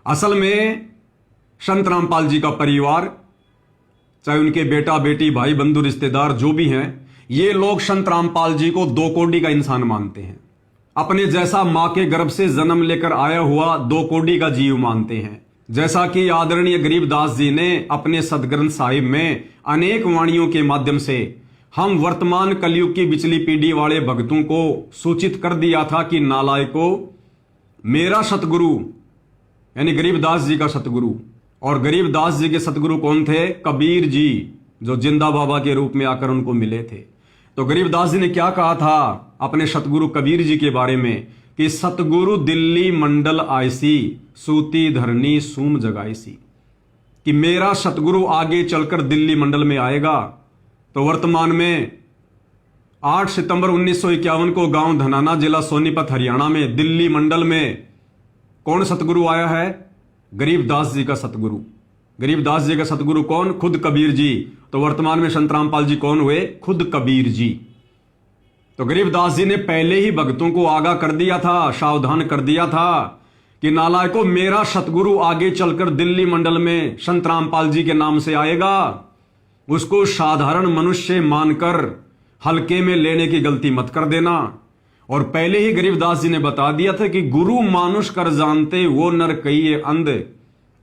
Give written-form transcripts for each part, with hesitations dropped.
असल में संत रामपाल जी का परिवार, चाहे उनके बेटा बेटी भाई बंधु रिश्तेदार जो भी हैं, ये लोग संत रामपाल जी को दो कोड़ी का इंसान मानते हैं। अपने जैसा मां के गर्भ से जन्म लेकर आया हुआ दो कोड़ी का जीव मानते हैं। जैसा कि आदरणीय गरीबदास जी ने अपने सदग्रंथ साहिब में अनेक वाणियों के माध्यम से हम वर्तमान कलयुग की बिचली पीढ़ी वाले भक्तों को सूचित कर दिया था कि नालायको, मेरा सतगुरु यानी गरीबदास जी का सतगुरु, और गरीबदास जी के सतगुरु कौन थे? कबीर जी, जो जिंदा बाबा के रूप में आकर उनको मिले थे। तो गरीबदास जी ने क्या कहा था अपने सतगुरु कबीर जी के बारे में कि सतगुरु दिल्ली मंडल आयसी, सूती धरनी सूम जगाईसी, कि मेरा सतगुरु आगे चलकर दिल्ली मंडल में आएगा। तो वर्तमान में 8 सितंबर 1951 को गांव धनाना, जिला सोनीपत, हरियाणा में दिल्ली मंडल में कौन सतगुरु आया है? गरीबदास जी का सतगुरु। गरीबदास जी का सतगुरु कौन? खुद कबीर जी। तो वर्तमान में संत रामपाल जी कौन हुए? खुद कबीर जी। तो गरीबदास जी ने पहले ही भक्तों को आगाह कर दिया था, सावधान कर दिया था कि नालायको, मेरा सतगुरु आगे चलकर दिल्ली मंडल में संत रामपाल जी के नाम से आएगा। उसको साधारण मनुष्य मानकर हल्के में लेने की गलती मत कर देना। और पहले ही गरीबदास जी ने बता दिया था कि गुरु मानुष कर जानते, वो नर कहिए अंध,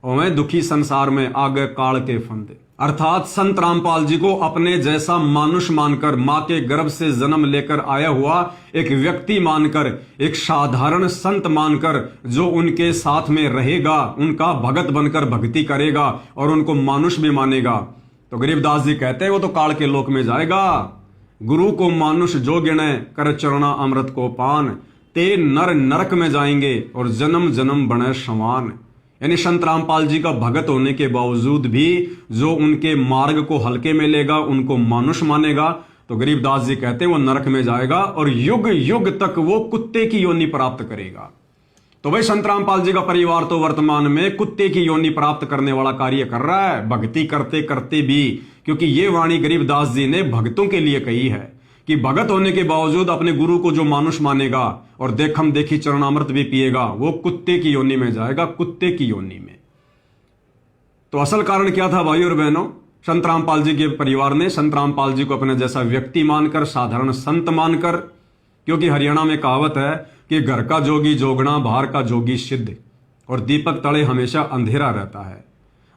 और मैं दुखी संसार में आगे काल के फंद। अर्थात संत रामपाल जी को अपने जैसा मानुष मानकर, मां के गर्भ से जन्म लेकर आया हुआ एक व्यक्ति मानकर, एक साधारण संत मानकर, जो उनके साथ में रहेगा, उनका भगत बनकर भक्ति करेगा और उनको मानुष भी मानेगा। तो गरीबदास जी कहते हैं वो तो काल के लोक में जाएगा। गुरु को मानुष जो गिणे, कर चरणा अमृत को पान, ते नर नरक में जाएंगे और जन्म जन्म बने समान। यानी संत रामपाल जी का भगत होने के बावजूद भी जो उनके मार्ग को हल्के में लेगा, उनको मानुष मानेगा, तो गरीबदास जी कहते हैं वो नरक में जाएगा और युग युग तक वो कुत्ते की योनि प्राप्त करेगा। तो भाई संत रामपाल जी का परिवार तो वर्तमान में कुत्ते की योनि प्राप्त करने वाला कार्य कर रहा है, भक्ति करते करते भी। क्योंकि ये वाणी गरीबदास जी ने भक्तों के लिए कही है कि भगत होने के बावजूद अपने गुरु को जो मानुष मानेगा और देखम देखी चरणामृत भी पिएगा, वो कुत्ते की योनि में जाएगा, कुत्ते की योनि में। तो असल कारण क्या था भाई और बहनों? संत रामपाल जी के परिवार ने संत रामपाल जी को अपने जैसा व्यक्ति मानकर, साधारण संत मानकर, क्योंकि हरियाणा में कहावत है कि घर का जोगी जोगना, बाहर का जोगी सिद्ध, और दीपक तले हमेशा अंधेरा रहता है।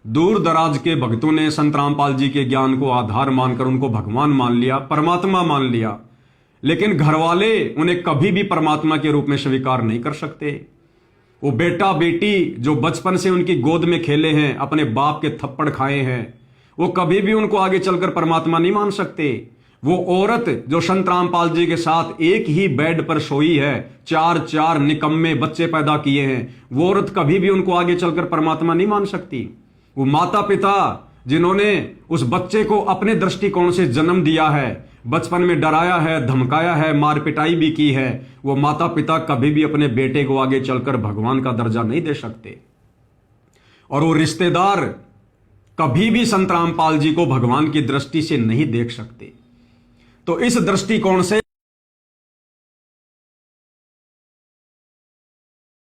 दूर दराज के भक्तों ने संत रामपाल जी के ज्ञान को आधार मानकर उनको भगवान मान लिया, परमात्मा मान लिया, लेकिन घर वाले उन्हें कभी भी परमात्मा के रूप में स्वीकार नहीं कर सकते। वो बेटा बेटी जो बचपन से उनकी गोद में खेले हैं, अपने बाप के थप्पड़ खाए हैं, वो कभी भी उनको आगे चलकर परमात्मा नहीं मान सकते। वो औरत जो संत रामपाल जी के साथ एक ही बेड पर सोई है, 4 निकम्मे बच्चे पैदा किए हैं, वो औरत कभी भी उनको आगे चलकर परमात्मा नहीं मान सकती। वो माता पिता जिन्होंने उस बच्चे को अपने दृष्टिकोण से जन्म दिया है, बचपन में डराया है, धमकाया है, मार पिटाई भी की है, वो माता पिता कभी भी अपने बेटे को आगे चलकर भगवान का दर्जा नहीं दे सकते। और वो रिश्तेदार कभी भी संत रामपाल जी को भगवान की दृष्टि से नहीं देख सकते। तो इस दृष्टिकोण से